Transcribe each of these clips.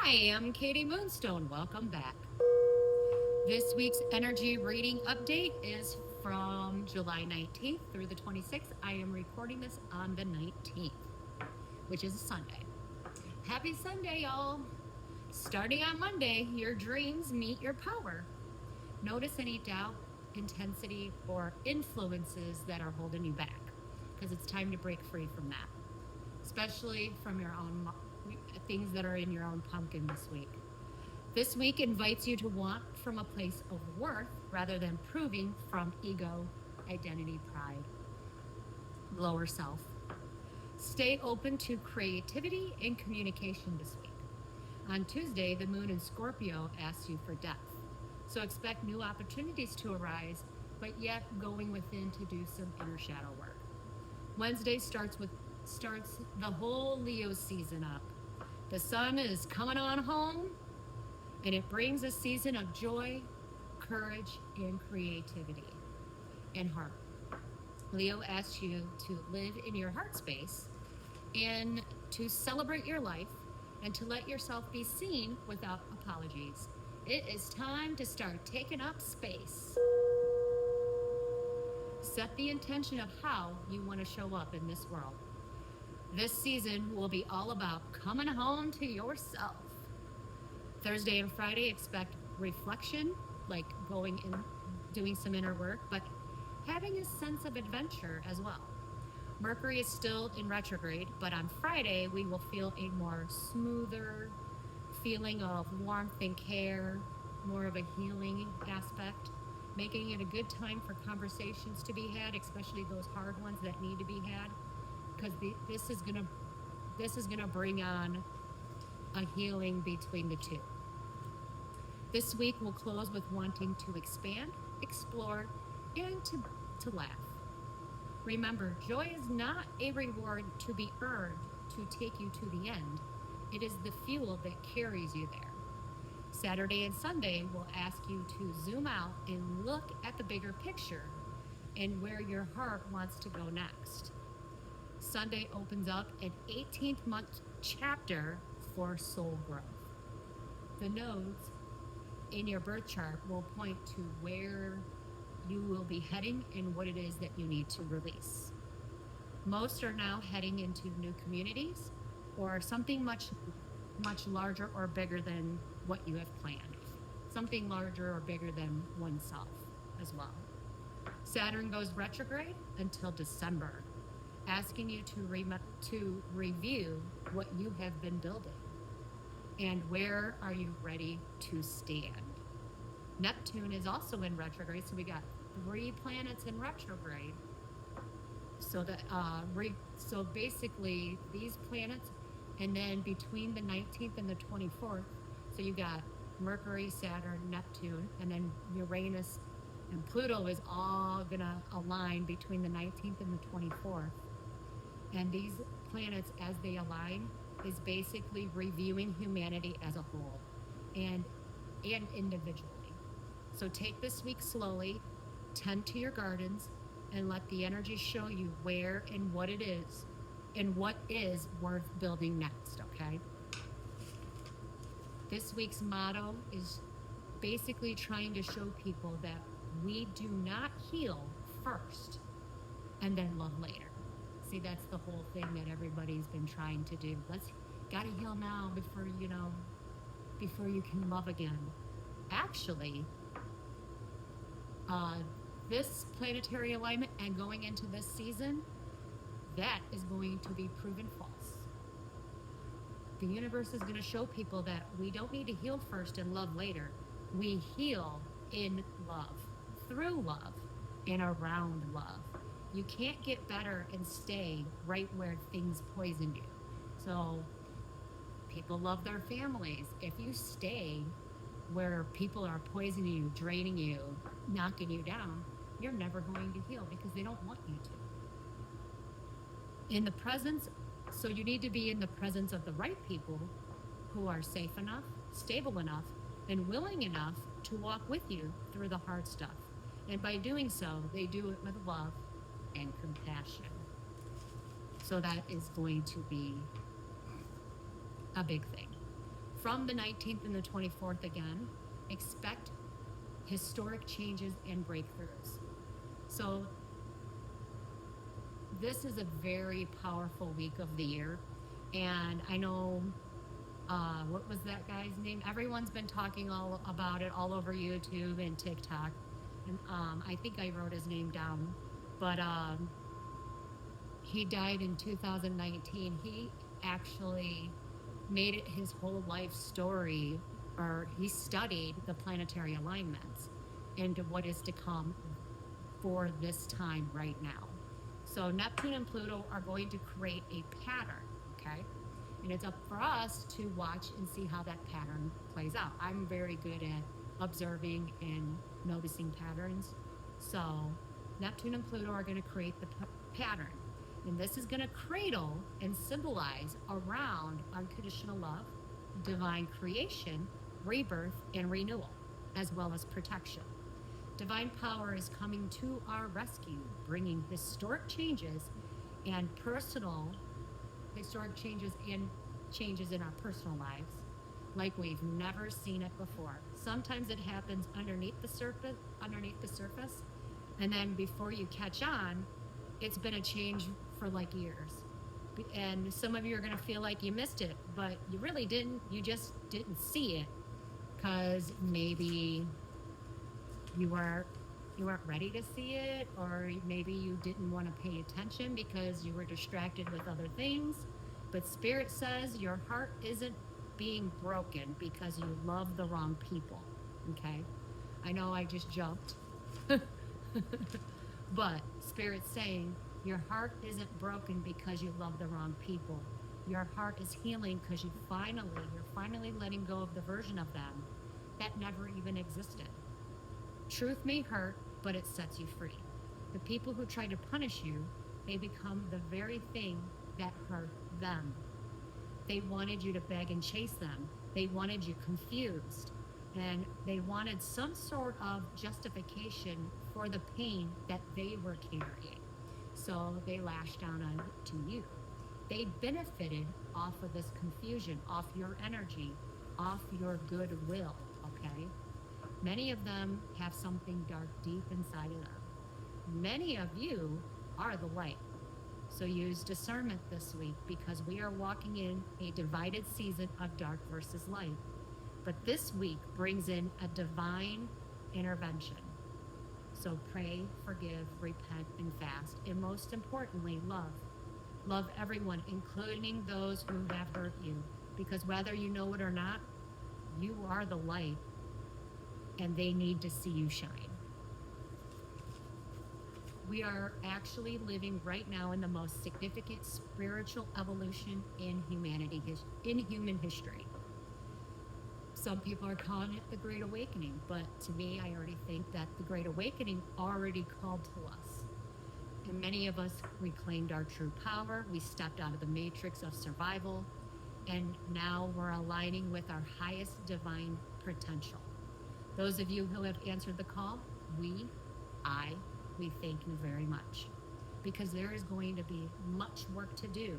Hi, I'm Katie Moonstone. Welcome back. This week's energy reading update is from July 19th through the 26th. I am recording this on the 19th, which is a Sunday. Happy Sunday, y'all. Starting on Monday, your dreams meet your power. Notice any doubt, intensity, or influences that are holding you back, because it's time to break free from that, especially from your own things that are in your own pumpkin this week. This week invites you to want from a place of worth rather than proving from ego, identity, pride, lower self. Stay open to creativity and communication this week. On Tuesday, the moon in Scorpio asks you for depth. So expect new opportunities to arise, but yet going within to do some inner shadow work. Wednesday starts the whole Leo season up. The sun is coming on home, and it brings a season of joy, courage, and creativity and heart. Leo asks you to live in your heart space and to celebrate your life and to let yourself be seen without apologies. It is time to start taking up space. Set the intention of how you want to show up in this world. This season will be all about coming home to yourself. Thursday and Friday, expect reflection, like going and doing some inner work, but having a sense of adventure as well. Mercury is still in retrograde, but on Friday, we will feel a more smoother feeling of warmth and care, more of a healing aspect, making it a good time for conversations to be had, especially those hard ones that need to be had, because this is gonna bring on a healing between the two. This week will close with wanting to expand, explore, and to laugh. Remember, joy is not a reward to be earned to take you to the end. It is the fuel that carries you there. Saturday and Sunday will ask you to zoom out and look at the bigger picture and where your heart wants to go next. Sunday opens up an 18th month chapter for soul growth. The nodes in your birth chart will point to where you will be heading and what it is that you need to release. Most are now heading into new communities or something much larger or bigger than what you have planned. Something larger or bigger than oneself as well. Saturn goes retrograde until December, asking you to review what you have been building and where are you ready to stand. Neptune is also in retrograde, so we got 3 planets in retrograde. So so basically these planets, and then between the 19th and the 24th, so you got Mercury, Saturn, Neptune, and then Uranus and Pluto is all gonna align between the 19th and the 24th. And these planets, as they align, is basically reviewing humanity as a whole and individually. So take this week slowly, tend to your gardens, and let the energy show you where and what it is and what is worth building next, okay? This week's motto is basically trying to show people that we do not heal first and then love later. See, that's the whole thing that everybody's been trying to do. Gotta heal now before you can love again. Actually, this planetary alignment and going into this season, that is going to be proven false. The universe is going to show people that we don't need to heal first and love later. We heal in love, through love, and around love. You can't get better and stay right where things poisoned you. So people love their families. If you stay where people are poisoning you, draining you, knocking you down, you're never going to heal because they don't want you to. So you need to be in the presence of the right people who are safe enough, stable enough, and willing enough to walk with you through the hard stuff. And by doing so, they do it with love and compassion. So that is going to be a big thing. From the 19th and the 24th again, expect historic changes and breakthroughs. So this is a very powerful week of the year. And I know, what was that guy's name? Everyone's been talking all about it all over YouTube and TikTok. And I think I wrote his name down. But he died in 2019. He actually made it his whole life story, or he studied the planetary alignments and what is to come for this time right now. So Neptune and Pluto are going to create a pattern, okay? And it's up for us to watch and see how that pattern plays out. I'm very good at observing and noticing patterns. So Neptune and Pluto are going to create the pattern. And this is going to cradle and symbolize around unconditional love, divine creation, rebirth, and renewal, as well as protection. Divine power is coming to our rescue, bringing historic changes and changes in our personal lives like we've never seen it before. Sometimes it happens underneath the surface, and then before you catch on, it's been a change for like years. And some of you are going to feel like you missed it, but you really didn't. You just didn't see it because maybe you weren't ready to see it, or maybe you didn't want to pay attention because you were distracted with other things. But Spirit says your heart isn't being broken because you love the wrong people, okay? I know I just jumped. But Spirit's saying your heart isn't broken because you love the wrong people. Your heart is healing because you're finally letting go of the version of them that never even existed. Truth may hurt, but it sets you free. The people who try to punish you, they become the very thing that hurt them. They wanted you to beg and chase them. They wanted you confused. And they wanted some sort of justification for the pain that they were carrying. So they lashed down on to you. They benefited off of this confusion, off your energy, off your goodwill, okay? Many of them have something dark deep inside of them. Many of you are the light. So use discernment this week because we are walking in a divided season of dark versus light. But this week brings in a divine intervention. So pray, forgive, repent, and fast. And most importantly, love. Love everyone, including those who have hurt you. Because whether you know it or not, you are the light. And they need to see you shine. We are actually living right now in the most significant spiritual evolution in human history. Some people are calling it the Great Awakening, but to me, I already think that the Great Awakening already called to us. And many of us reclaimed our true power. We stepped out of the matrix of survival, and now we're aligning with our highest divine potential. Those of you who have answered the call, we thank you very much, because there is going to be much work to do,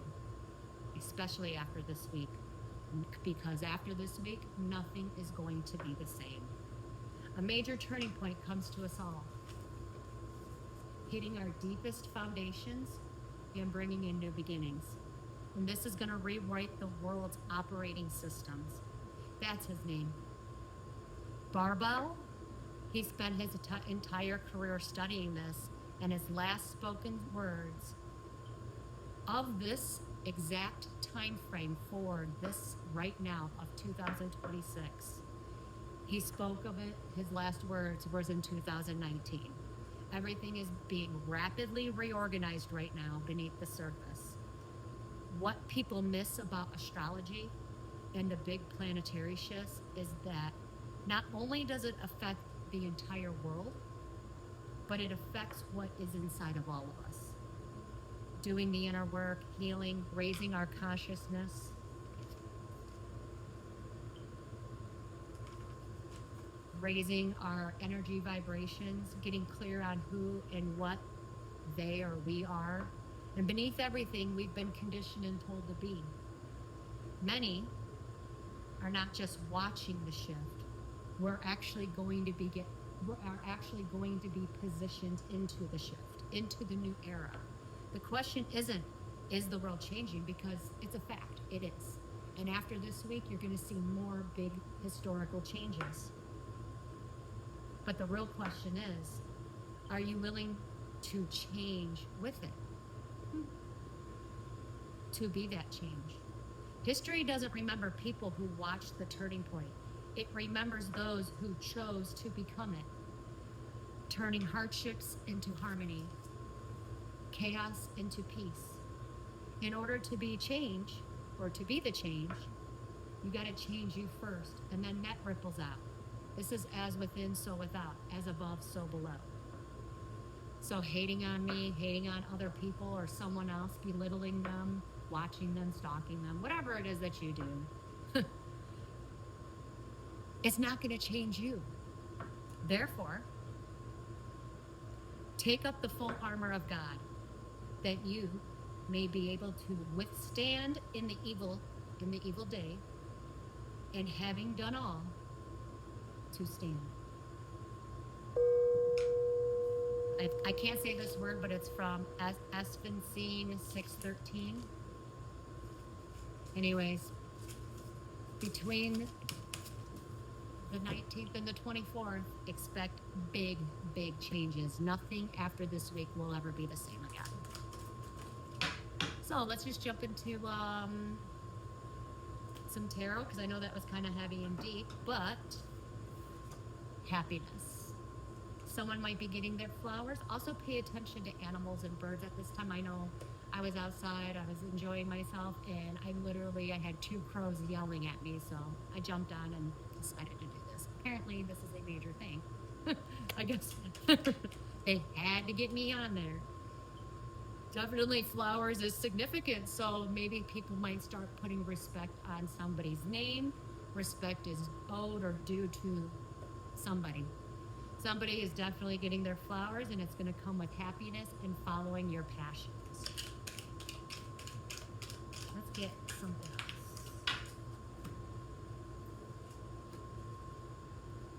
especially after this week, because after this week, nothing is going to be the same. A major turning point comes to us all, hitting our deepest foundations and bringing in new beginnings. And this is going to rewrite the world's operating systems. That's his name. Barbell, he spent his entire career studying this, and his last spoken words of this exact time frame for this right now of 2026, he spoke of it, his last words was in 2019. Everything is being rapidly reorganized right now beneath the surface. What people miss about astrology and the big planetary shifts is that not only does it affect the entire world, but it affects what is inside of all of us. Doing the inner work, healing, raising our consciousness. Raising our energy vibrations, getting clear on who and what they or we are. And beneath everything, we've been conditioned and told to be. Many are not just watching the shift. We're actually going to be positioned into the shift, into the new era. The question isn't, is the world changing? Because it's a fact, it is. And after this week, you're going to see more big historical changes. But the real question is, are you willing to change with it? To be that change. History doesn't remember people who watched the turning point. It remembers those who chose to become it, turning hardships into harmony, chaos into peace. In order to be change, or to be the change, you got to change you first, and then that ripples out. This is as within, so without, as above, so below. So hating on me, hating on other people or someone else, belittling them, watching them, stalking them, whatever it is that you do, it's not going to change you. Therefore, take up the full armor of God, that you may be able to withstand in the evil day, and having done all, to stand. I can't say this word, but it's from Esphensine 6:13. Anyways, between the 19th and the 24th, expect big, big changes. Nothing after this week will ever be the same again. So let's just jump into some tarot, because I know that was kind of heavy and deep, but happiness. Someone might be getting their flowers. Also pay attention to animals and birds at this time. I know I was outside, I was enjoying myself, and I had 2 crows yelling at me, so I jumped on and decided to do this. Apparently this is a major thing. I guess they had to get me on there. Definitely flowers is significant, so maybe people might start putting respect on somebody's name. Respect is owed or due to somebody. Somebody is definitely getting their flowers, and it's going to come with happiness and following your passions. Let's get something else.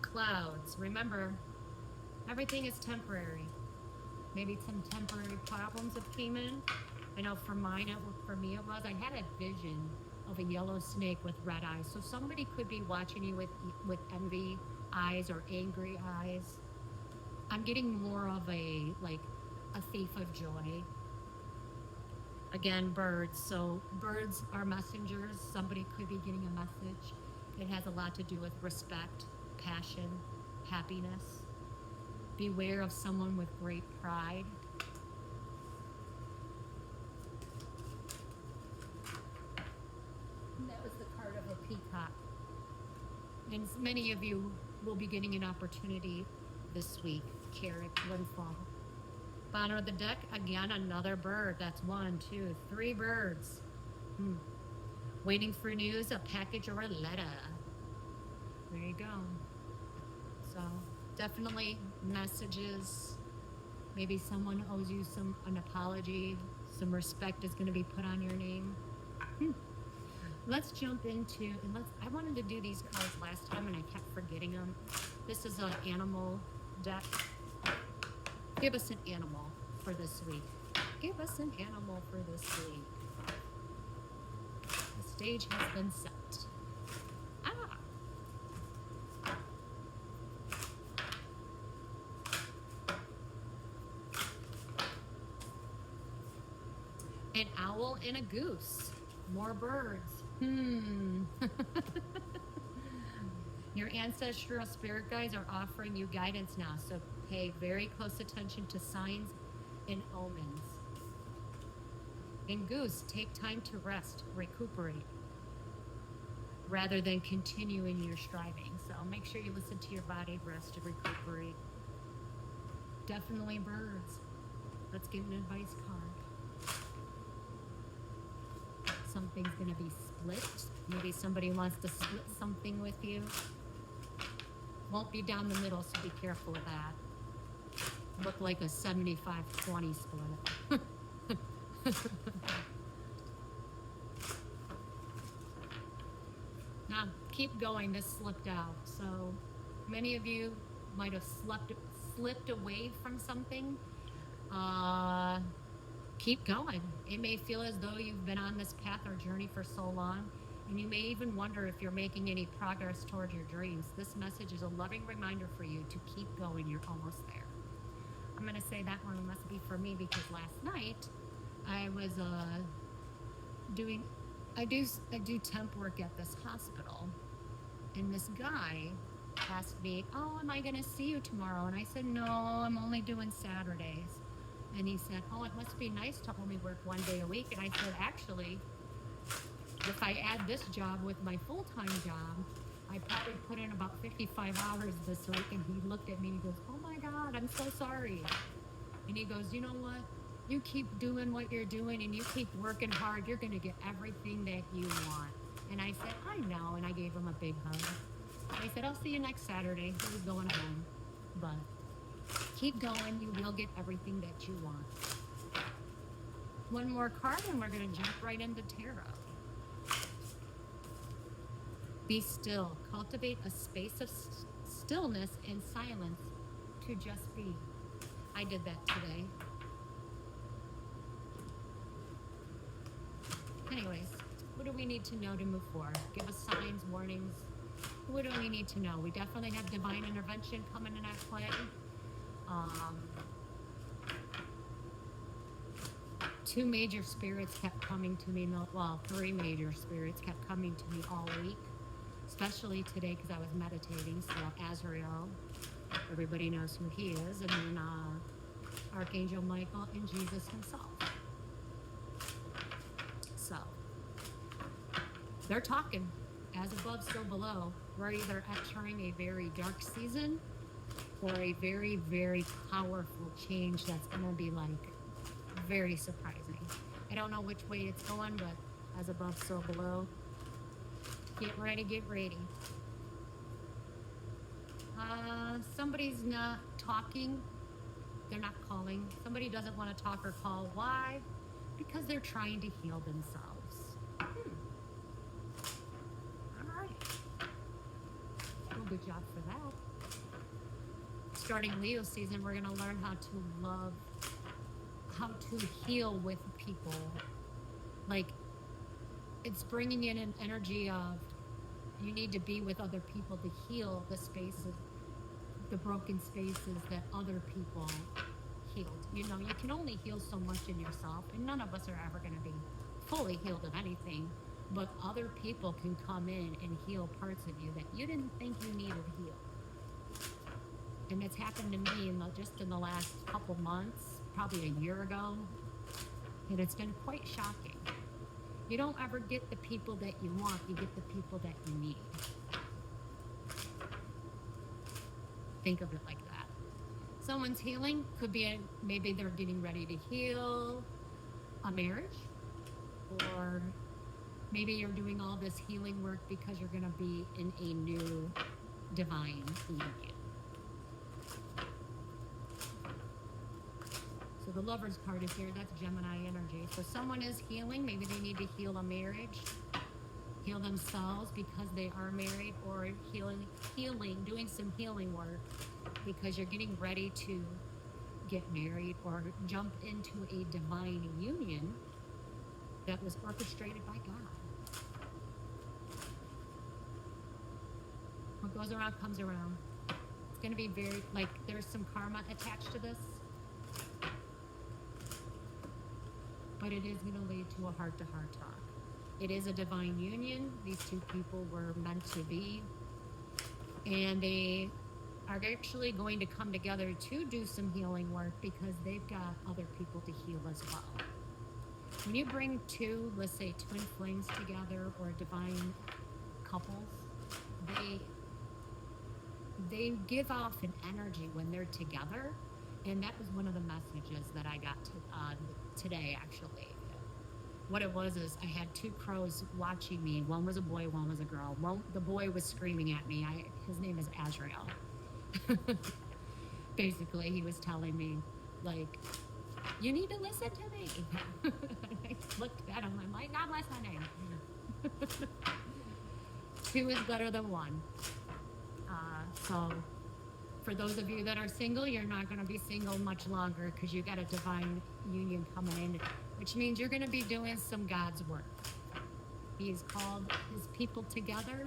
Clouds. Remember, everything is temporary. Maybe some temporary problems have came in. I know for me it was. I had a vision of a yellow snake with red eyes. So somebody could be watching you with envy eyes or angry eyes. I'm getting more of a thief of joy. Again, birds. So birds are messengers. Somebody could be getting a message. It has a lot to do with respect, passion, happiness. Beware of someone with great pride. And that was the card of a peacock. And many of you will be getting an opportunity this week. Carrot, windfall. Bottom of the deck, again, another bird. That's 1, 2, 3 birds. Waiting for news, a package, or a letter. There you go. So definitely messages. Maybe someone owes you an apology. Some respect is going to be put on your name. Let's jump into, I wanted to do these cards last time and I kept forgetting them. This is an animal deck. Give us an animal for this week. Give us an animal for this week. The stage has been set. An owl and a goose. More birds. Your ancestral spirit guides are offering you guidance now, so pay very close attention to signs and omens. And goose, take time to rest, recuperate, rather than continuing your striving. So make sure you listen to your body, rest and recuperate. Definitely birds. Let's get an advice card. Something's going to be split. Maybe somebody wants to split something with you. Won't be down the middle, so be careful with that. Look like a 75-20 split. Now, keep going. This slipped out. So many of you might have slipped away from something. Uh, Keep going. It may feel as though you've been on this path or journey for so long, and you may even wonder if you're making any progress toward your dreams. This message is a loving reminder for you to keep going. You're almost there. I'm going to say that one must be for me because last night I was doing, I do temp work at this hospital, and this guy asked me, "Oh, am I going to see you tomorrow?" And I said, "No, I'm only doing Saturdays." And he said, "Oh, it must be nice to only work one day a week." And I said, "Actually, if I add this job with my full-time job, I probably put in about 55 hours this week." And he looked at me and he goes, "Oh my God, I'm so sorry." And he goes, "You know what? You keep doing what you're doing and you keep working hard. You're going to get everything that you want." And I said, "I know." And I gave him a big hug. I said, "I'll see you next Saturday." He was going home. But keep going. You will get everything that you want. One more card and we're going to jump right into tarot. Be still. Cultivate a space of stillness and silence to just be. I did that today. Anyways, what do we need to know to move forward? Give us signs, warnings. What do we need to know? We definitely have divine intervention coming in at play. Two major spirits kept coming to me. Well, three major spirits kept coming to me all week, especially today because I was meditating. So Azrael, everybody knows who he is, and then Archangel Michael and Jesus himself. So they're talking. As above, so below. We're either entering a very dark season or a very, very powerful change that's going to be like very surprising. I don't know which way it's going, but as above, so below. Get ready, get ready. Somebody's not talking. They're not calling. Somebody doesn't want to talk or call. Why? Because they're trying to heal themselves. All right. Well, good job for that. Starting Leo season, we're going to learn how to love, how to heal with people. Like, it's bringing in an energy of you need to be with other people to heal the spaces, the broken spaces that other people healed. You know, you can only heal so much in yourself, and none of us are ever going to be fully healed of anything, but other people can come in and heal parts of you that you didn't think you needed healed. And it's happened to me just in the last couple months, probably a year ago, and it's been quite shocking. You don't ever get the people that you want, you get the people that you need. Think of it like that. Someone's healing could be maybe they're getting ready to heal a marriage, or maybe you're doing all this healing work because you're going to be in a new divine union. So the Lover's card is here. That's Gemini energy. So someone is healing. Maybe they need to heal a marriage, heal themselves because they are married, or healing, doing some healing work because you're getting ready to get married or jump into a divine union that was orchestrated by God. What goes around comes around. It's going to be very, like, there's some karma attached to this. But it is going to lead to a heart-to-heart talk. It is a divine union. These two people were meant to be. And they are actually going to come together to do some healing work because they've got other people to heal as well. When you bring two, let's say twin flames together or divine couples, they give off an energy when they're together. And that was one of the messages that I got today, actually. What it was is I had two crows watching me. One was a boy, one was a girl. The boy was screaming at me. His name is Azrael. Basically, he was telling me, like, you need to listen to me. I looked at him. I'm like, God bless my name. 2 is better than 1. So for those of you that are single, you're not going to be single much longer because you got a divine union coming in, which means you're going to be doing some God's work. He's called his people together,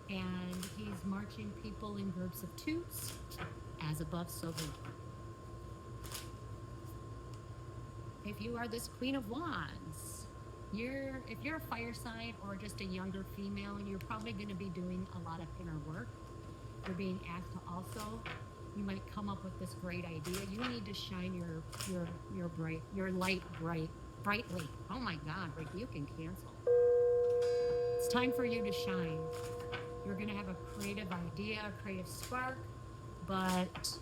and he's marching people in groups of 2s, as above, so below. If you are this Queen of Wands, if you're a fire sign or just a younger female, you're probably going to be doing a lot of inner work. You're being asked to also, you might come up with this great idea. You need to shine your light brightly. Oh my God, rebuke and cancel. It's time for you to shine. You're going to have a creative idea, a creative spark, but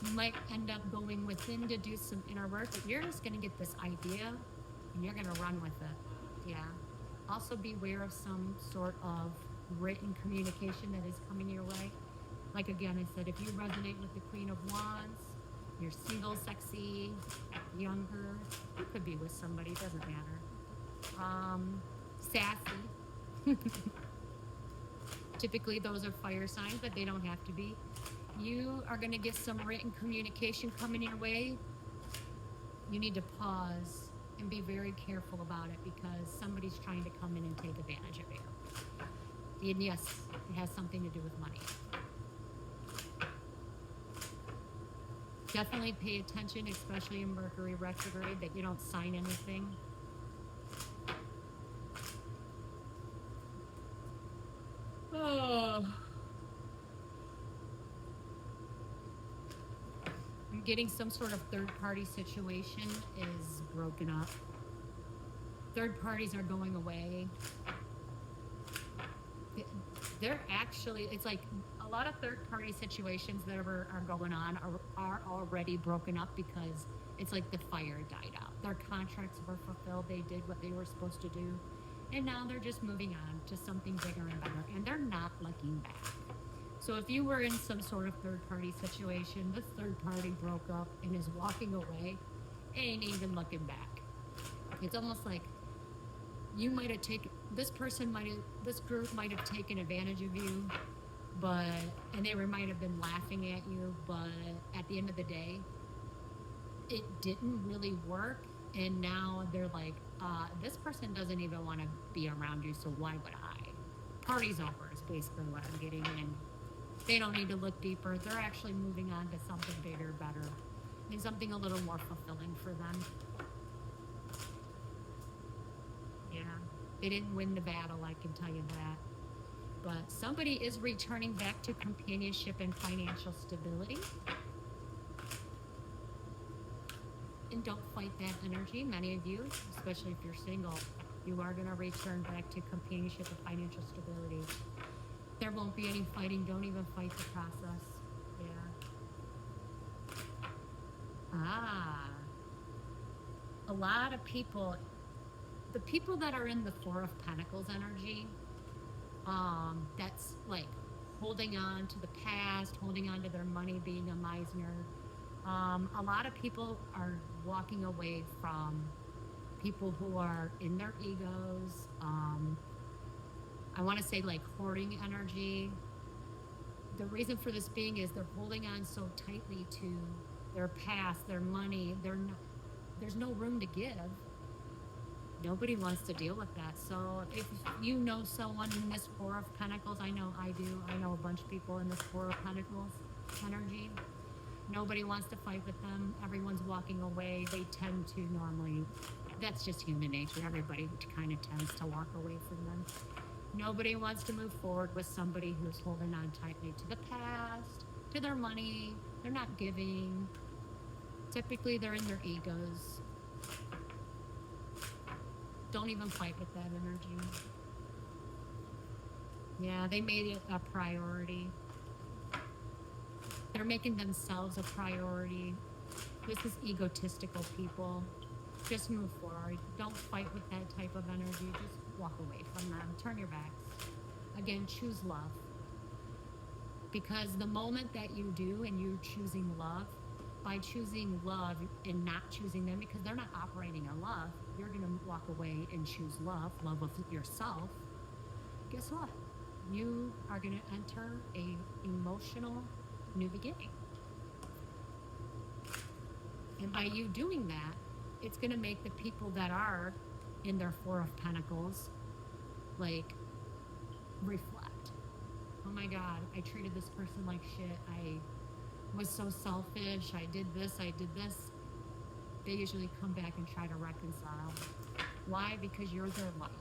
you might end up going within to do some inner work, but you're just going to get this idea and you're going to run with it. Yeah. Also beware of some sort of written communication that is coming your way. Like again, I said, if you resonate with the Queen of Wands, you're single, sexy, younger, you could be with somebody, doesn't matter. Sassy. Typically those are fire signs, but they don't have to be. You are going to get some written communication coming your way. You need to pause and be very careful about it because somebody's trying to come in and take advantage of you. And yes, it has something to do with money. Definitely pay attention, especially in Mercury retrograde, that you don't sign anything. Oh. I'm getting some sort of third-party situation is broken up. Third parties are going away. They're actually, it's like a lot of third-party situations that are going on are already broken up because it's like the fire died out. Their contracts were fulfilled. They did what they were supposed to do. And now they're just moving on to something bigger and better. And they're not looking back. So if you were in some sort of third-party situation, this third party broke up and is walking away, ain't even looking back. It's almost like you might have taken, this group might have taken advantage of you, and they might have been laughing at you, but at the end of the day, it didn't really work. And now they're like, this person doesn't even want to be around you, so why would I? Party's over is basically what I'm getting in. They don't need to look deeper. They're actually moving on to something bigger, better, and something a little more fulfilling for them. Yeah, they didn't win the battle, I can tell you that. But somebody is returning back to companionship and financial stability. And don't fight that energy. Many of you, especially if you're single, you are going to return back to companionship and financial stability. There won't be any fighting. Don't even fight the process. Yeah. A lot of people, the people that are in the Four of Pentacles energy, that's like holding on to the past, holding on to their money, being a miser. A lot of people are walking away from people who are in their egos. I want to say like hoarding energy. The reason for this being is they're holding on so tightly to their past, their money. There's no room to give. Nobody wants to deal with that. So if you know someone in this Four of Pentacles, I know I do. I know a bunch of people in this Four of Pentacles energy. Nobody wants to fight with them. Everyone's walking away. They tend to normally, that's just human nature. Everybody kind of tends to walk away from them. Nobody wants to move forward with somebody who's holding on tightly to the past, to their money. They're not giving. Typically, they're in their egos. Don't even fight with that energy. Yeah, they made it a priority. They're making themselves a priority. This is egotistical people. Just move forward. Don't fight with that type of energy. Just walk away from them. Turn your backs. Again, choose love. Because the moment that you do and you're choosing love, by choosing love and not choosing them, because they're not operating on love, you're going to walk away and choose love of yourself. Guess what? you are going to enter a emotional new beginning. And by you doing that, it's going to make the people that are in their Four of Pentacles, like, reflect. Oh my God, I treated this person like shit. I was so selfish. I did this. They usually come back and try to reconcile. Why? Because you're their light.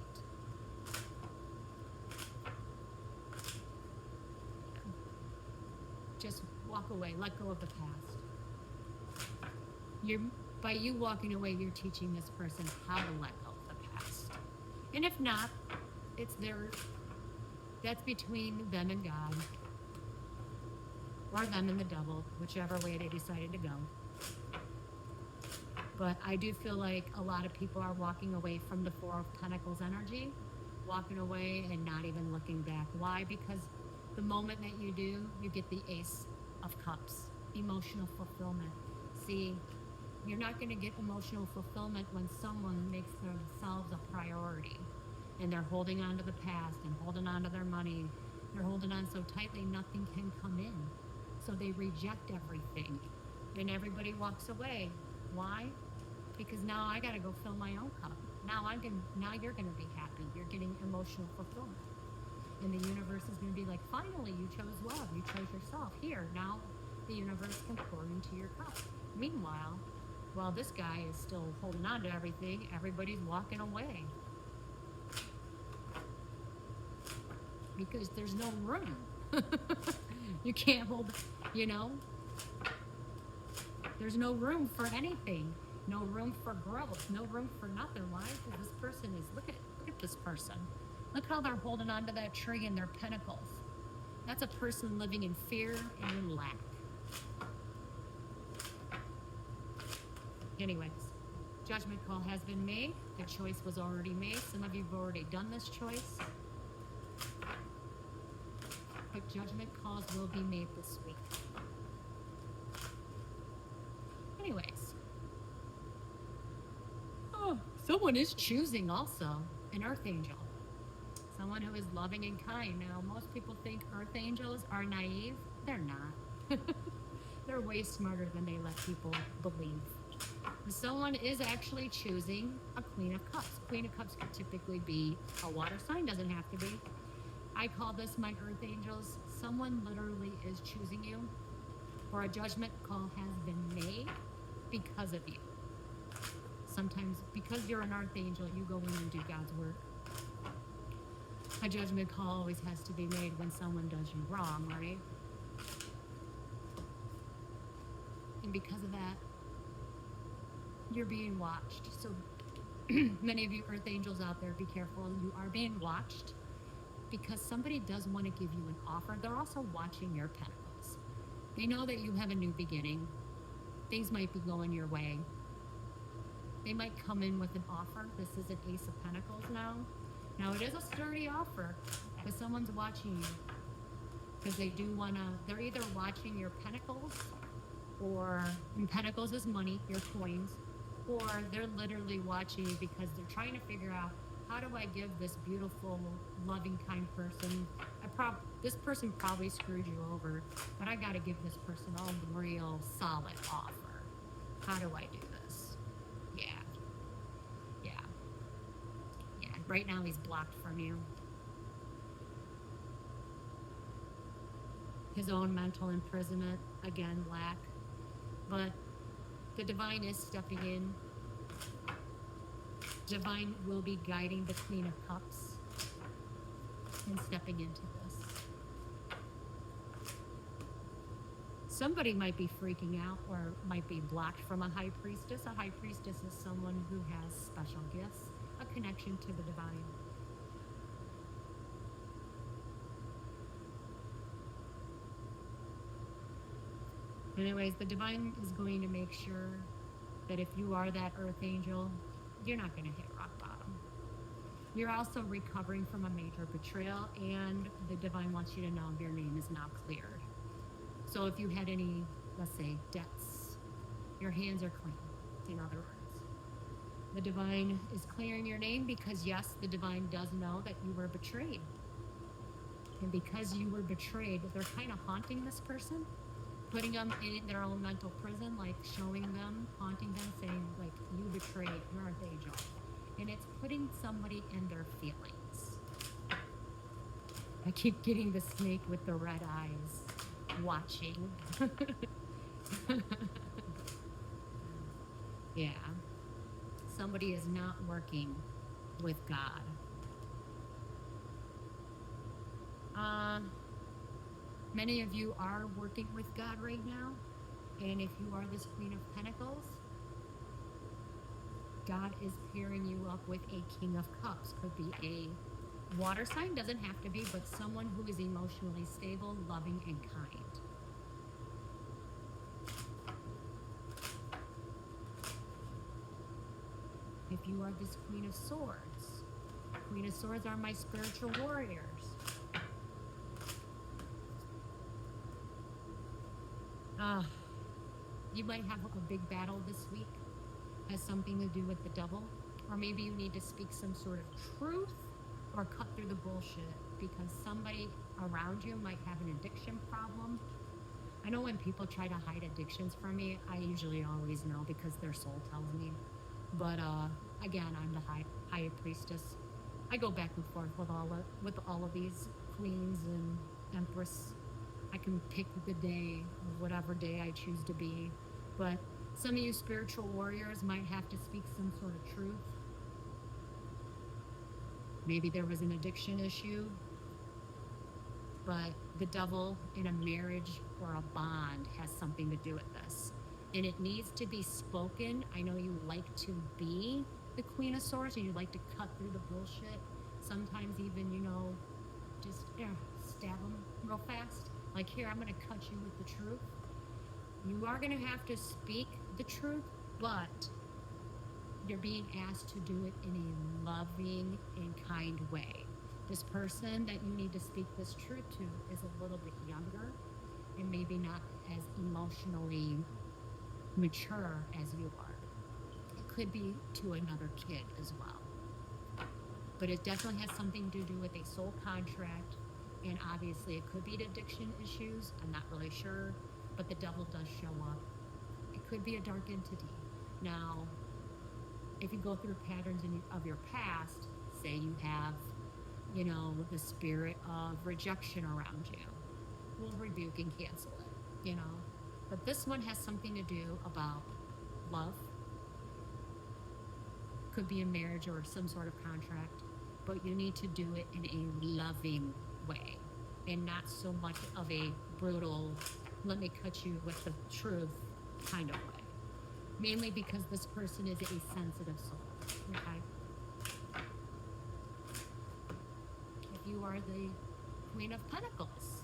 Just walk away. Let go of the past. By you walking away, you're teaching this person how to let go of the past. And if not, that's between them and God, or them and the devil, whichever way they decided to go. But I do feel like a lot of people are walking away from the Four of Pentacles energy, walking away and not even looking back. Why? Because the moment that you do, you get the Ace of Cups, emotional fulfillment. See, you're not going to get emotional fulfillment when someone makes themselves a priority and they're holding on to the past and holding on to their money. They're holding on so tightly, nothing can come in. So they reject everything and everybody walks away. Why? Because now I got to go fill my own cup. Now you're going to be happy. You're getting emotional fulfillment. And the universe is going to be like, finally, you chose love. You chose yourself. Here, now the universe can pour into your cup. Meanwhile, while this guy is still holding on to everything, everybody's walking away. Because there's no room. You can't hold, there's no room for anything. No room for growth. No room for nothing. Why? Because this person is, look at this person. Look how they're holding on to that tree in their pentacles. That's a person living in fear and in lack. Anyways, judgment call has been made. The choice was already made. Some of you have already done this choice. But judgment calls will be made this week. Anyways. Oh, someone is choosing also an earth angel. Someone who is loving and kind. Now, most people think earth angels are naive. They're not. They're way smarter than they let people believe. Someone is actually choosing a Queen of Cups. Queen of Cups could typically be a water sign, doesn't have to be. I call this my earth angels. Someone literally is choosing you, or a judgment call has been made because of you. Sometimes because you're an earth angel, you go in and do God's work. A judgment call always has to be made when someone does you wrong, right? And because of that, you're being watched. So many of you earth angels out there, be careful. You are being watched because somebody does want to give you an offer. They're also watching your pentacles. They know that you have a new beginning. Things might be going your way. They might come in with an offer. This is an Ace of Pentacles now. Now, it is a sturdy offer, but someone's watching you because they do want to, they're either watching your pentacles, or pentacles is money, your coins, or they're literally watching you because they're trying to figure out, how do I give this beautiful, loving, kind person, this person probably screwed you over, but I got to give this person a real solid offer. How do I do this? Yeah. Right now he's blocked from you. His own mental imprisonment, again, lack. But the divine is stepping in. Divine will be guiding the Queen of Cups and stepping into this. Somebody might be freaking out or might be blocked from a high priestess. A high priestess is someone who has special gifts, a connection to the divine. Anyways, the divine is going to make sure that if you are that earth angel, you're not going to hit rock bottom. You're also recovering from a major betrayal, and the divine wants you to know your name is now cleared. So if you had any, let's say, debts, your hands are clean, in other words. The divine is clearing your name because, yes, the divine does know that you were betrayed. And because you were betrayed, they're kind of haunting this person, putting them in their own mental prison, like showing them, haunting them, saying, like, you betrayed, you're an angel. And it's putting somebody in their feelings. I keep getting the snake with the red eyes watching. Yeah. Somebody is not working with God. Many of you are working with God right now. And if you are this Queen of Pentacles, God is pairing you up with a King of Cups. Could be a water sign, doesn't have to be, but someone who is emotionally stable, loving, and kind. If you are this Queen of Swords are my spiritual warriors. You might have a big battle this week. Has something to do with the devil. Or maybe you need to speak some sort of truth or cut through the bullshit because somebody around you might have an addiction problem. I know when people try to hide addictions from me, I usually always know because their soul tells me. But again, I'm the high priestess. I go back and forth with all of these queens and empress. I can pick the day, whatever day I choose to be. But some of you spiritual warriors might have to speak some sort of truth. Maybe there was an addiction issue, but the devil in a marriage or a bond has something to do with this. And it needs to be spoken. I know you like to be the Queen of Swords and you like to cut through the bullshit. Sometimes even, just stab them real fast. Like, here, I'm going to cut you with the truth. You are going to have to speak the truth, but you're being asked to do it in a loving and kind way. This person that you need to speak this truth to is a little bit younger and maybe not as emotionally mature as you are. It could be to another kid as well. But it definitely has something to do with a soul contract. And obviously it could be addiction issues. I'm not really sure, but the devil does show up. It could be a dark entity. Now, if you go through patterns of your past, say you have, the spirit of rejection around you, we'll rebuke and cancel it, But this one has something to do about love. Could be a marriage or some sort of contract, but you need to do it in a loving way and not so much of a brutal, let me cut you with the truth kind of way. Mainly because this person is a sensitive soul, okay? If you are the Queen of Pentacles.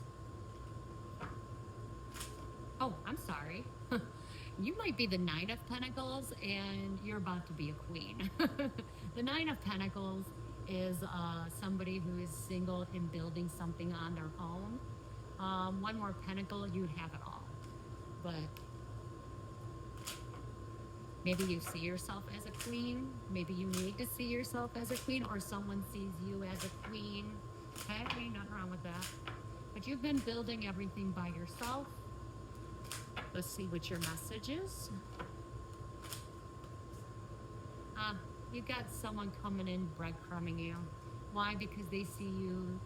Oh, I'm sorry. You might be the Nine of Pentacles and you're about to be a queen. The Nine of Pentacles is somebody who is single and building something on their own. One more pentacle, you'd have it all. But maybe you see yourself as a queen. Maybe you need to see yourself as a queen, or someone sees you as a queen. Okay, nothing wrong with that. But you've been building everything by yourself. Let's see what your message is. You got someone coming in breadcrumbing you. Why? Because they see you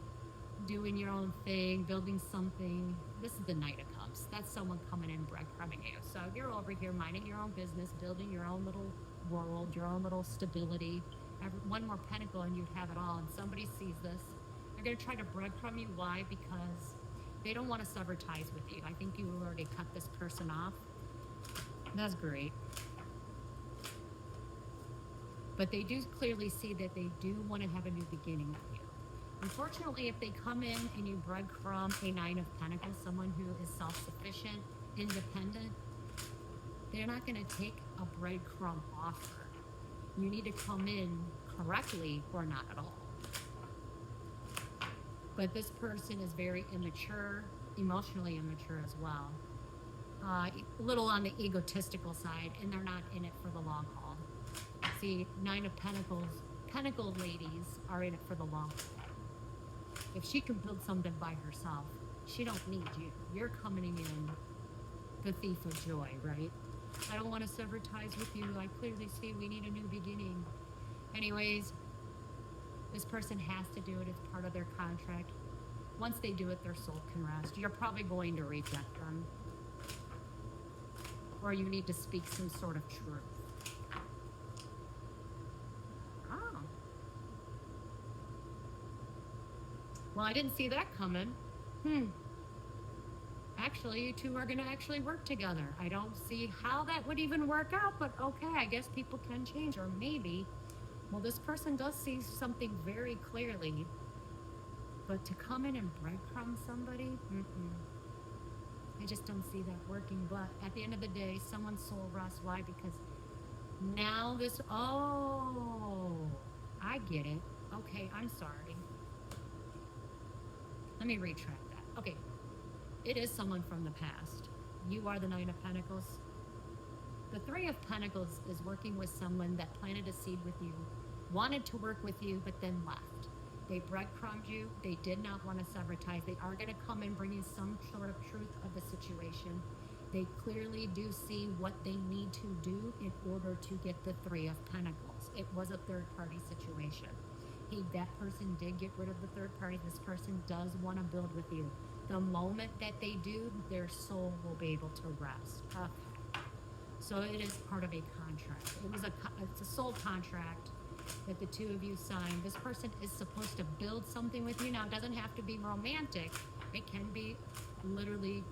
doing your own thing, building something. This is the Knight of Cups. That's someone coming in breadcrumbing you. So you're over here minding your own business, building your own little world, your own little stability. One more pentacle and you'd have it all. And somebody sees this. They're going to try to breadcrumb you. Why? Because they don't want to sever ties with you. I think you already cut this person off. That's great. But they do clearly see that they do want to have a new beginning with you. Unfortunately, if they come in and you breadcrumb a Nine of Pentacles, someone who is self-sufficient, independent, they're not going to take a breadcrumb offer. You need to come in correctly or not at all. But this person is very immature, emotionally immature as well. A little on the egotistical side, and they're not in it for the long haul. See, Nine of Pentacles, Pentacle ladies are in it for the long haul. If she can build something by herself, she don't need you. You're coming in the thief of joy, right? I don't want to sever ties with you. I clearly see we need a new beginning. Anyways, this person has to do it as part of their contract. Once they do it, their soul can rest. You're probably going to reject them. Or you need to speak some sort of truth. Oh. Well, I didn't see that coming. Actually, you two are going to actually work together. I don't see how that would even work out, but okay, I guess people can change. Or maybe, well, this person does see something very clearly, but to come in and breadcrumb somebody, I just don't see that working. But at the end of the day, someone's soul rests. Why? Because now this, oh, I get it. Okay, I'm sorry. Let me retract that. Okay, it is someone from the past. You are the Nine of Pentacles. The Three of Pentacles is working with someone that planted a seed with you, wanted to work with you, but then left. They breadcrumbed you. They did not want to sever ties. They are going to come and bring you some sort of truth of the situation. They clearly do see what they need to do in order to get the Three of Pentacles. It was a third-party situation. That person did get rid of the third party. This person does want to build with you. The moment that they do, their soul will be able to rest. Okay. So it is part of a contract. It's a soul contract that the two of you signed. This person is supposed to build something with you. Now, it doesn't have to be romantic. It can be literally,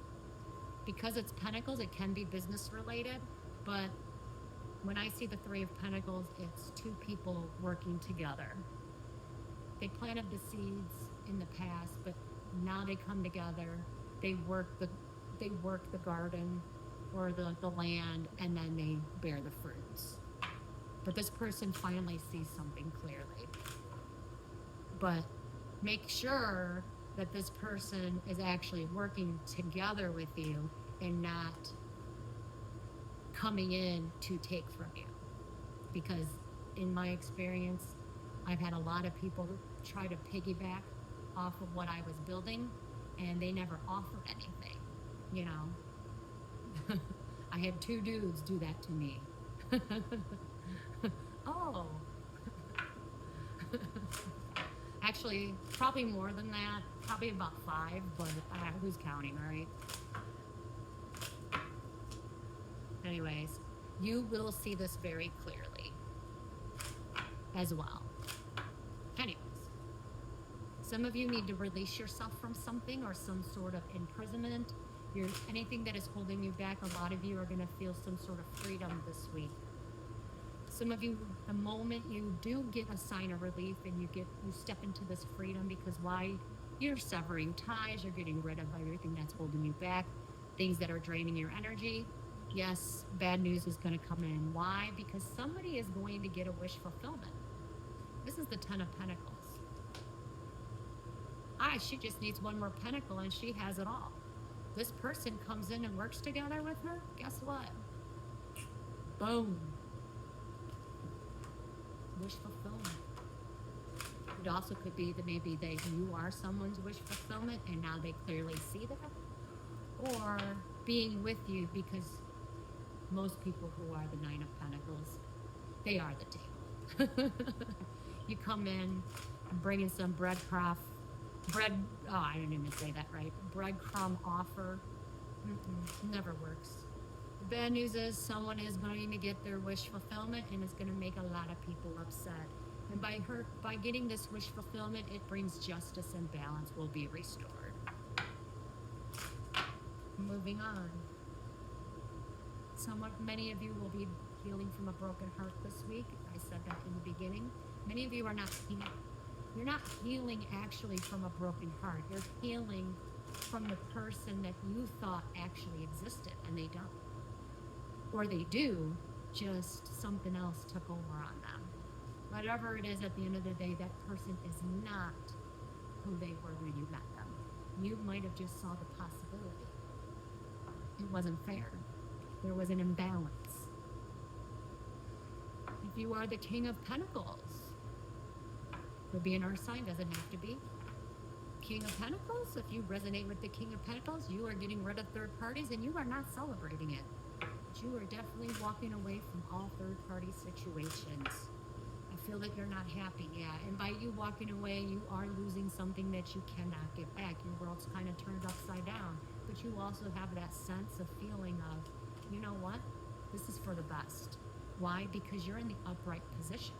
because it's Pentacles, it can be business related. But when I see the Three of Pentacles, it's two people working together. They planted the seeds in the past, but now they come together. They work the garden or the land, and then they bear the fruits. But this person finally sees something clearly. But make sure that this person is actually working together with you and not coming in to take from you. Because in my experience, I've had a lot of people try to piggyback off of what I was building, and they never offered anything, you know. I had two dudes do that to me. Oh. Actually, probably more than that. Probably about 5, but who's counting, right? Anyways, you will see this very clearly as well. Anyways, some of you need to release yourself from something or some sort of imprisonment. Anything that is holding you back, a lot of you are going to feel some sort of freedom this week. Some of you, the moment you do get a sign of relief and you step into this freedom, because why? You're severing ties, you're getting rid of everything that's holding you back, things that are draining your energy. Yes, bad news is going to come in. Why? Because somebody is going to get a wish fulfillment. This is the Ten of Pentacles. She just needs one more pentacle and she has it all. This person comes in and works together with her. Guess what? Boom. Wish fulfillment. It also could be that maybe you are someone's wish fulfillment and now they clearly see that. Or being with you, because most people who are the Nine of Pentacles, they are the table. You come in, bringing some breadcrumb offer. Never works. The bad news is someone is going to get their wish fulfillment, and it's going to make a lot of people upset. And by getting this wish fulfillment, it brings justice and balance will be restored. Moving on. Many of you will be healing from a broken heart this week. I said that in the beginning. Many of you are not healing. You're not healing actually from a broken heart. You're healing from the person that you thought actually existed, and they don't. Or they do, just something else took over on them. Whatever it is, at the end of the day, that person is not who they were when you met them. You might have just saw the possibility. It wasn't fair. There was an imbalance. If you are the King of Pentacles, could be an earth sign, doesn't have to be. King of Pentacles, if you resonate with the King of Pentacles, you are getting rid of third parties and you are not celebrating it. But you are definitely walking away from all third party situations. I feel that you're not happy, yeah. And by you walking away, you are losing something that you cannot get back. Your world's kind of turned upside down. But you also have that sense of feeling of, you know what? This is for the best. Why? Because you're in the upright position.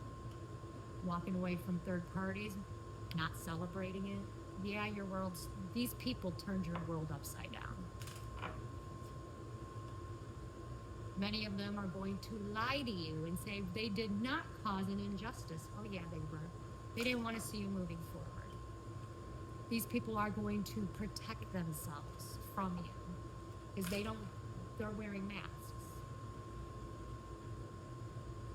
Walking away from third parties, not celebrating it. Yeah, your world's, these people turned your world upside down. Many of them are going to lie to you and say they did not cause an injustice. Oh yeah, they were. They didn't want to see you moving forward. These people are going to protect themselves from you because they're wearing masks.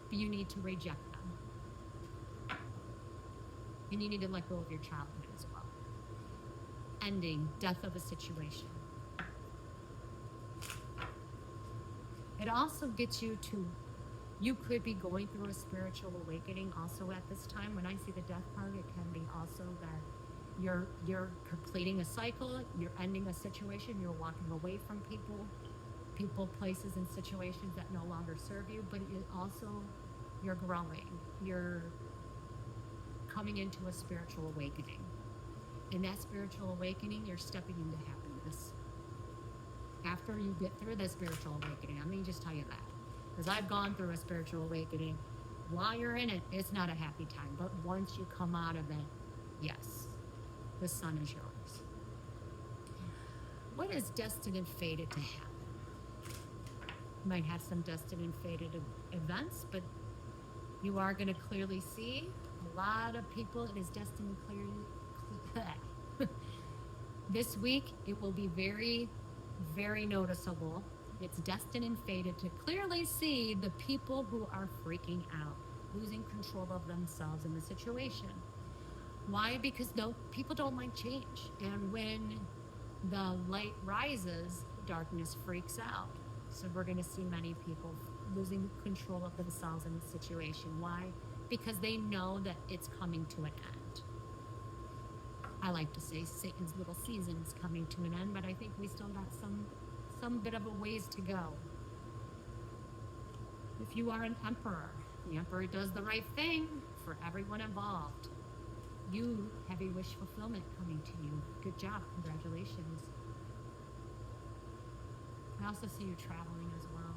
But you need to reject them. And you need to let go of your childhood as well. Ending, death of a situation. It also gets you to, you could be going through a spiritual awakening also at this time. When I see the death card, it can be also that you're completing a cycle, you're ending a situation, you're walking away from people, places, and situations that no longer serve you, but it also, you're growing. You're coming into a spiritual awakening. In that spiritual awakening, you're stepping into happiness. After you get through the spiritual awakening, let me just tell you that. Because I've gone through a spiritual awakening. While you're in it, it's not a happy time. But once you come out of it, yes, the sun is yours. What is destined and fated to happen? You might have some destined and fated events, but you are going to clearly see a lot of people. It is destined and clearly. This week, it will be very, very noticeable. It's destined and fated to clearly see the people who are freaking out, losing control of themselves in the situation. Why? Because people don't like change. And when the light rises, darkness freaks out. So we're going to see many people losing control of themselves in the situation. Why? Because they know that it's coming to an end. I like to say Satan's little season is coming to an end, but I think we still got some bit of a ways to go. If you are an emperor, the emperor does the right thing for everyone involved. You have a wish fulfillment coming to you. Good job. Congratulations. I also see you traveling as well.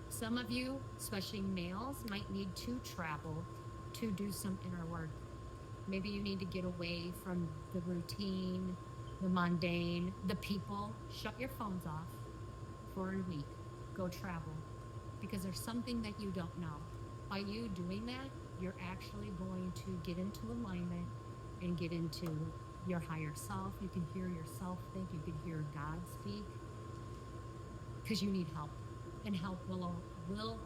Some of you, especially males, might need to travel to do some inner work. Maybe you need to get away from the routine, the mundane, the people. Shut your phones off for a week. Go travel. Because there's something that you don't know. By you doing that, you're actually going to get into alignment and get into your higher self. You can hear yourself think. You can hear God speak. Because you need help. And help will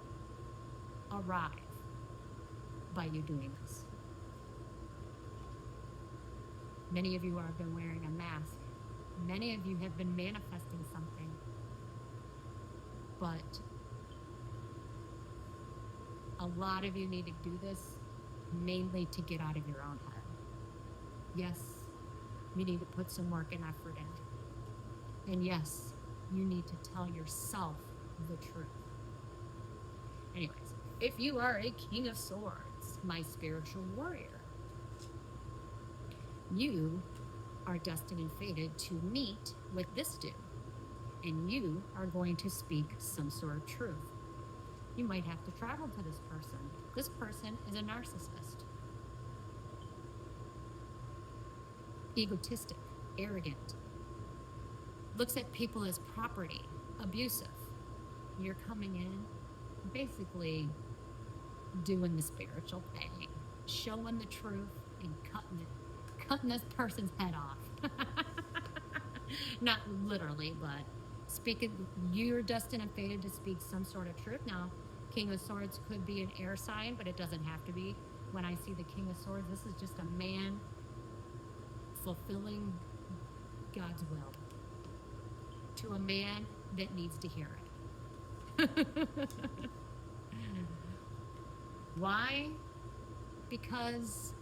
arrive by you doing this. Many of you have been wearing a mask. Many of you have been manifesting something. But a lot of you need to do this mainly to get out of your own head. Yes, you need to put some work and effort in. And yes, you need to tell yourself the truth. Anyways, if you are a King of Swords, my spiritual warrior, you are destined and fated to meet with this dude, and you are going to speak some sort of truth. You might have to travel to this person. This person is a narcissist, egotistic, arrogant, looks at people as property, abusive. You're coming in, basically doing the spiritual thing, showing the truth and cutting this person's head off. Not literally, but speaking, you're destined and fated to speak some sort of truth. Now, King of Swords could be an air sign, but it doesn't have to be. When I see the King of Swords, this is just a man fulfilling God's will to a man that needs to hear it. Why? Because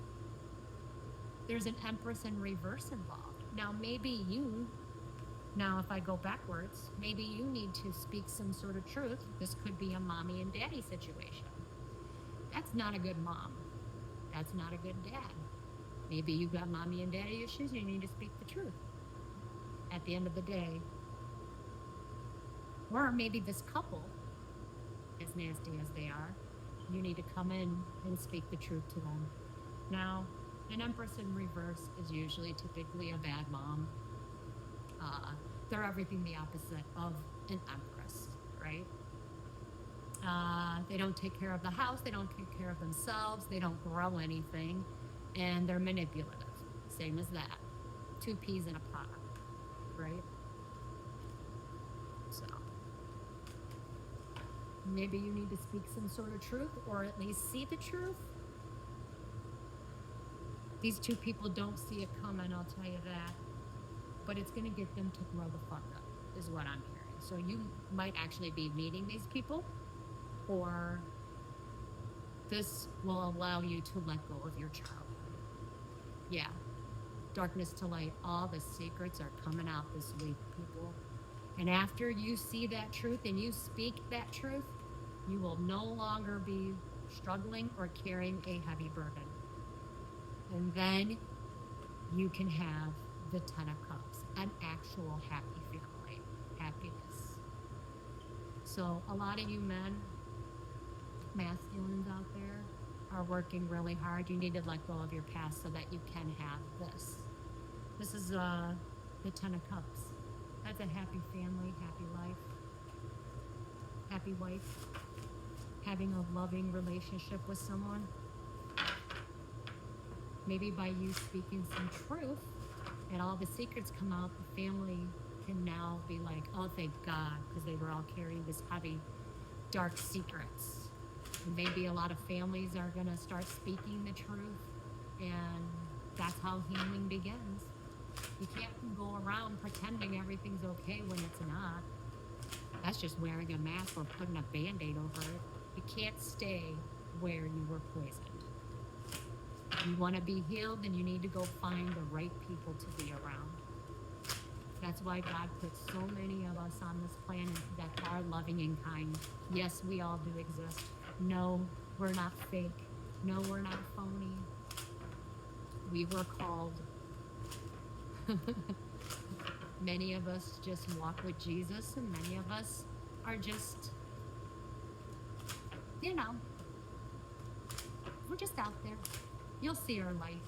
there's an Empress in reverse involved. Now, if I go backwards, maybe you need to speak some sort of truth. This could be a mommy and daddy situation. That's not a good mom. That's not a good dad. Maybe you've got mommy and daddy issues and you need to speak the truth at the end of the day. Or maybe this couple, as nasty as they are, you need to come in and speak the truth to them. Now, an Empress in reverse is usually typically a bad mom. They're everything the opposite of an Empress, right? They don't take care of the house, they don't take care of themselves, they don't grow anything, and they're manipulative. Same as that. 2 peas in a pod, right? So maybe you need to speak some sort of truth, or at least see the truth. These 2 people don't see it coming, I'll tell you that. But it's going to get them to grow the fuck up, is what I'm hearing. So you might actually be meeting these people, or this will allow you to let go of your childhood. Yeah, darkness to light, all the secrets are coming out this week, people. And after you see that truth and you speak that truth, you will no longer be struggling or carrying a heavy burden. And then you can have the 10 of Cups, an actual happy family, happiness. So a lot of you men, masculines out there, are working really hard. You need to let go of your past so that you can have this. This is the 10 of Cups. That's a happy family, happy life, happy wife, having a loving relationship with someone. Maybe by you speaking some truth and all the secrets come out, the family can now be like, oh, thank God, because they were all carrying this heavy, dark secrets. And maybe a lot of families are going to start speaking the truth, and that's how healing begins. You can't go around pretending everything's okay when it's not. That's just wearing a mask or putting a Band-Aid over it. You can't stay where you were poisoned. If you want to be healed, then you need to go find the right people to be around. That's why God put so many of us on this planet that are loving and kind. Yes, we all do exist. No, we're not fake. No, we're not phony. We were called. Many of us just walk with Jesus, and many of us are just, we're just out there. You'll see our light.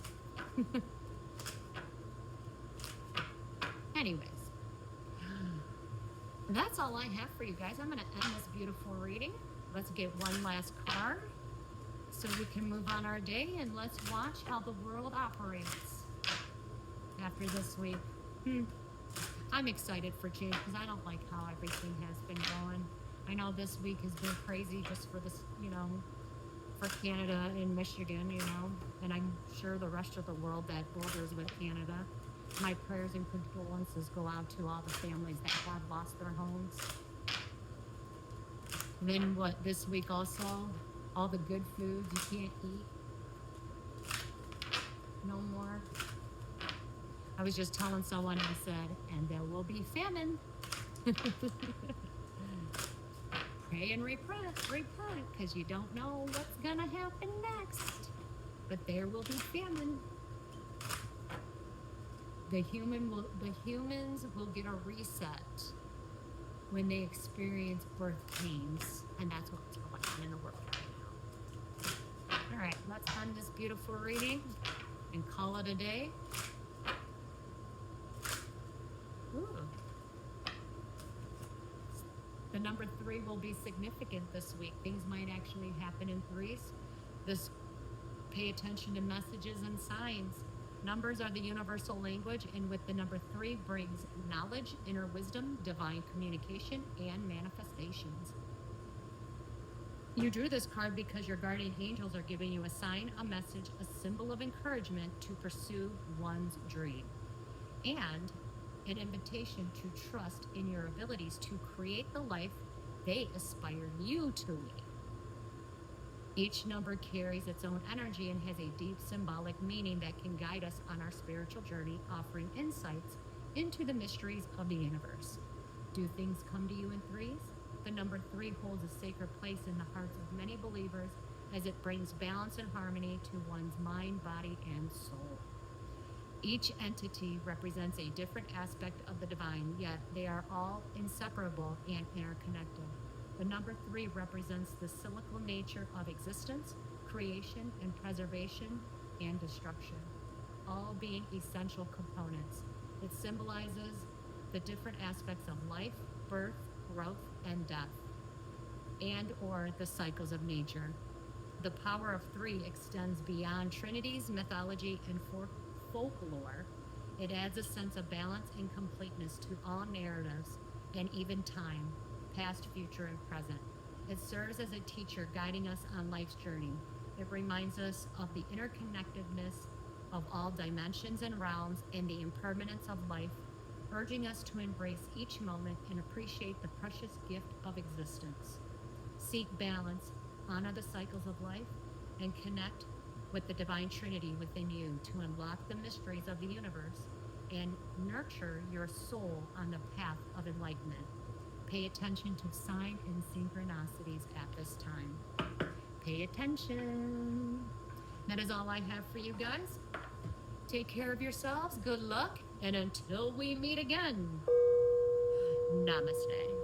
Anyways, that's all I have for you guys. I'm going to end this beautiful reading. Let's get one last card so we can move on our day, and let's watch how the world operates after this week. I'm excited for change because I don't like how everything has been going. I know this week has been crazy just for this, for Canada and Michigan, and I'm sure the rest of the world that borders with Canada. My prayers and condolences go out to all the families that have lost their homes. And then this week also, all the good foods you can't eat. No more. I was just telling someone, I said, and there will be famine. Pray and repent, because you don't know what's going to happen next. But there will be famine. The humans will get a reset when they experience birth pains, and that's what's going on in the world right now. All right, let's end this beautiful reading and call it a day. Ooh. The number 3 will be significant this week. Things might actually happen in threes. Pay attention to messages and signs. Numbers are the universal language, and with the number 3 brings knowledge, inner wisdom, divine communication, and manifestations. You drew this card because your guardian angels are giving you a sign, a message, a symbol of encouragement to pursue one's dream, and an invitation to trust in your abilities to create the life they aspire you to lead. Each number carries its own energy and has a deep symbolic meaning that can guide us on our spiritual journey, offering insights into the mysteries of the universe. Do things come to you in threes? The number 3 holds a sacred place in the hearts of many believers as it brings balance and harmony to one's mind, body, and soul. Each entity represents a different aspect of the divine, yet they are all inseparable and interconnected. The number 3 represents the cyclical nature of existence, creation and preservation, and destruction, all being essential components. It symbolizes the different aspects of life, birth, growth, and death, and or the cycles of nature. The power of 3 extends beyond trinities, mythology, and folklore. It adds a sense of balance and completeness to all narratives and even time, past, future, and present. It serves as a teacher guiding us on life's journey. It reminds us of the interconnectedness of all dimensions and realms and the impermanence of life, urging us to embrace each moment and appreciate the precious gift of existence. Seek balance, honor the cycles of life, and connect with the divine trinity within you to unlock the mysteries of the universe and nurture your soul on the path of enlightenment. Pay attention to sign and synchronicities at this time. Pay attention. That is all I have for you guys. Take care of yourselves. Good luck. And until we meet again, namaste.